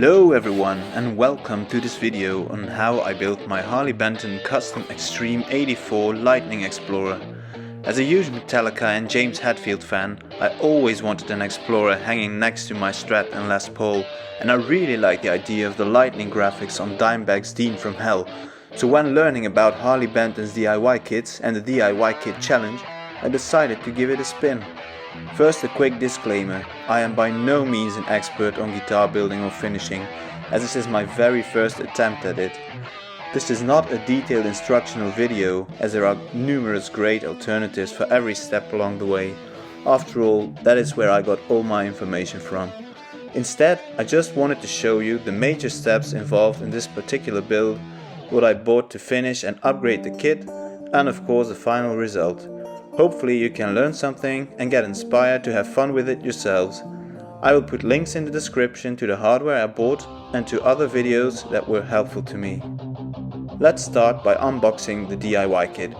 Hello everyone and welcome to this video on how I built my Harley Benton Custom Extreme 84 Lightning Explorer. As a huge Metallica and James Hetfield fan, I always wanted an Explorer hanging next to my Strat and Les Paul, and I really like the idea of the lightning graphics on Dimebag's Demon from Hell. So when learning about Harley Benton's DIY kits and the DIY kit challenge, I decided to give it a spin. First, a quick disclaimer: I am by no means an expert on guitar building or finishing, as this is my very first attempt at it. This is not a detailed instructional video, as there are numerous great alternatives for every step along the way. After all, that is where I got all my information from. Instead, I just wanted to show you the major steps involved in this particular build, what I bought to finish and upgrade the kit, and of course the final result. Hopefully you can learn something and get inspired to have fun with it yourselves. I will put links in the description to the hardware I bought and to other videos that were helpful to me. Let's start by unboxing the DIY kit.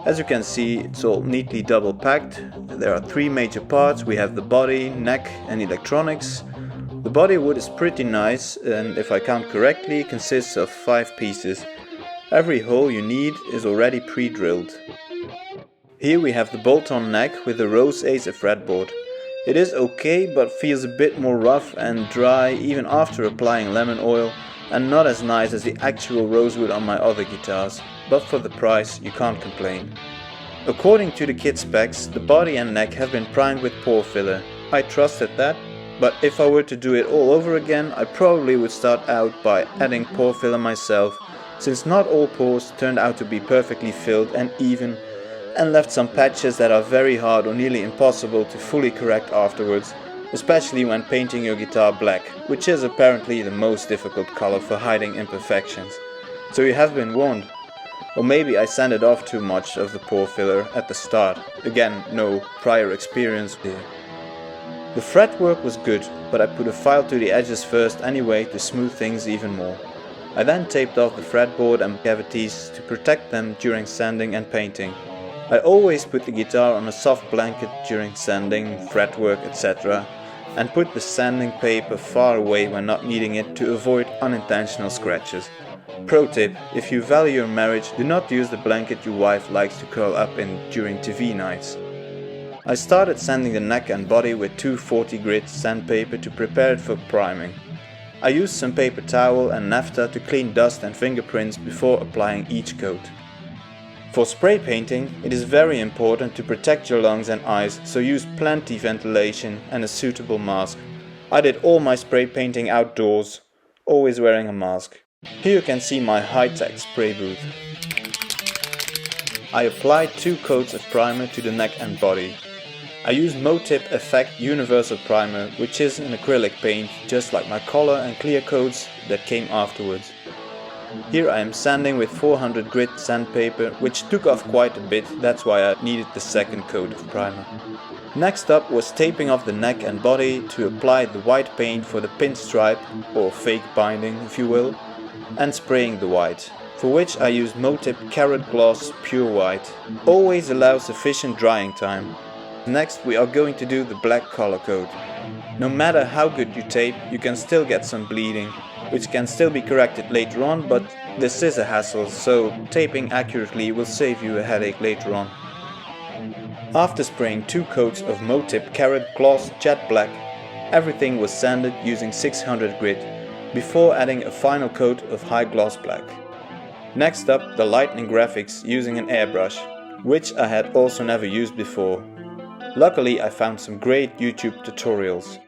As you can see, it's all neatly double packed. There are three major parts. We have the body, neck and electronics. The body wood is pretty nice and, if I count correctly, consists of 5 pieces. Every hole you need is already pre-drilled. Here we have the bolt-on neck with the Rose Acer fretboard. It is okay, but feels a bit more rough and dry even after applying lemon oil, and not as nice as the actual rosewood on my other guitars, but for the price you can't complain. According to the kit specs, the body and neck have been primed with pore filler. I trusted that, but if I were to do it all over again, I probably would start out by adding pore filler myself, since not all pores turned out to be perfectly filled and even, and left some patches that are very hard or nearly impossible to fully correct afterwards, especially when painting your guitar black, which is apparently the most difficult color for hiding imperfections. So you have been warned. Or maybe I sanded off too much of the pore filler at the start. Again, no prior experience here. The fretwork was good, but I put a file to the edges first anyway to smooth things even more. I then taped off the fretboard and cavities to protect them during sanding and painting. I always put the guitar on a soft blanket during sanding, fretwork, etc. and put the sanding paper far away when not needing it to avoid unintentional scratches. Pro tip: if you value your marriage, do not use the blanket your wife likes to curl up in during TV nights. I started sanding the neck and body with 240 grit sandpaper to prepare it for priming. I used some paper towel and naphtha to clean dust and fingerprints before applying each coat. For spray painting, it is very important to protect your lungs and eyes, so use plenty ventilation and a suitable mask. I did all my spray painting outdoors, always wearing a mask. Here you can see my high-tech spray booth. I applied 2 coats of primer to the neck and body. I used Motip Effect Universal Primer, which is an acrylic paint, just like my color and clear coats that came afterwards. Here I am sanding with 400 grit sandpaper, which took off quite a bit, that's why I needed the second coat of primer. Next up was taping off the neck and body to apply the white paint for the pinstripe, or fake binding if you will, and spraying the white, for which I used Motip Carrot Gloss Pure White. Always allow sufficient drying time. Next we are going to do the black color coat. No matter how good you tape, you can still get some bleeding, which can still be corrected later on, but this is a hassle, so taping accurately will save you a headache later on. After spraying 2 coats of Motip Carrot Gloss Jet Black, everything was sanded using 600 grit, before adding a final coat of high gloss black. Next up, the lightning graphics using an airbrush, which I had also never used before. Luckily I found some great YouTube tutorials.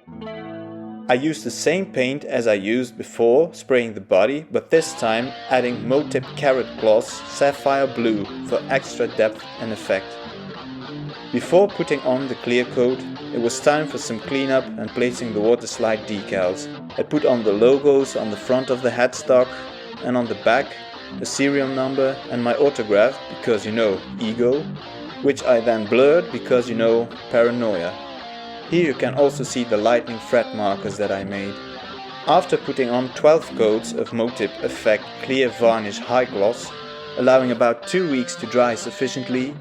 I used the same paint as I used before spraying the body, but this time adding Motip Carrot Gloss Sapphire Blue for extra depth and effect. Before putting on the clear coat, it was time for some cleanup and placing the water slide decals. I put on the logos on the front of the headstock, and on the back the serial number and my autograph, because you know, ego, which I then blurred because you know, paranoia. Here you can also see the lightning fret markers that I made. After putting on 12 coats of Motip Effect Clear Varnish High Gloss, allowing about 2 weeks to dry sufficiently,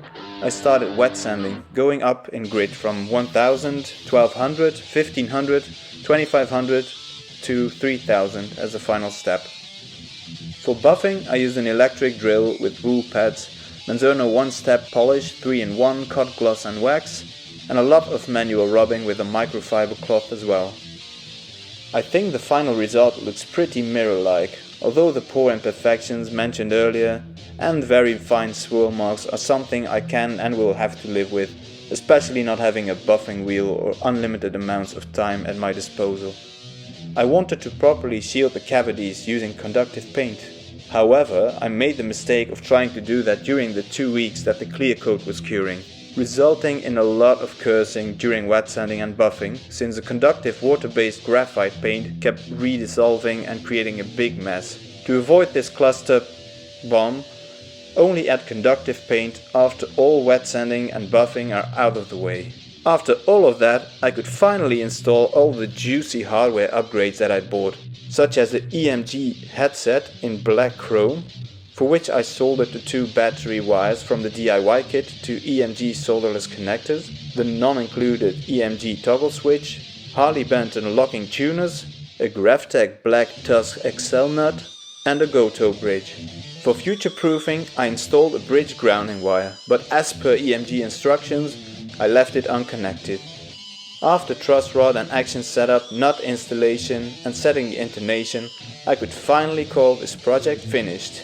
I started wet sanding, going up in grit from 1000, 1200, 1500, 2500, to 3000 as a final step. For buffing I used an electric drill with wool pads, Manzano one-step polish, 3-in-1 cut gloss and wax, and a lot of manual rubbing with a microfiber cloth as well. I think the final result looks pretty mirror-like, although the poor imperfections mentioned earlier and very fine swirl marks are something I can and will have to live with, especially not having a buffing wheel or unlimited amounts of time at my disposal. I wanted to properly shield the cavities using conductive paint. However, I made the mistake of trying to do that during the 2 weeks that the clear coat was curing, resulting in a lot of cursing during wet sanding and buffing, since the conductive water-based graphite paint kept redissolving and creating a big mess. To avoid this cluster bomb, only add conductive paint after all wet sanding and buffing are out of the way. After all of that, I could finally install all the juicy hardware upgrades that I bought, such as the EMG headset in black chrome, for which I soldered the 2 battery wires from the DIY kit to EMG solderless connectors, the non-included EMG toggle switch, Harley Benton locking tuners, a GraphTech Black Tusk XL nut, and a GoTo bridge. For future-proofing I installed a bridge grounding wire, but as per EMG instructions I left it unconnected. After truss rod and action setup, nut installation and setting the intonation, I could finally call this project finished.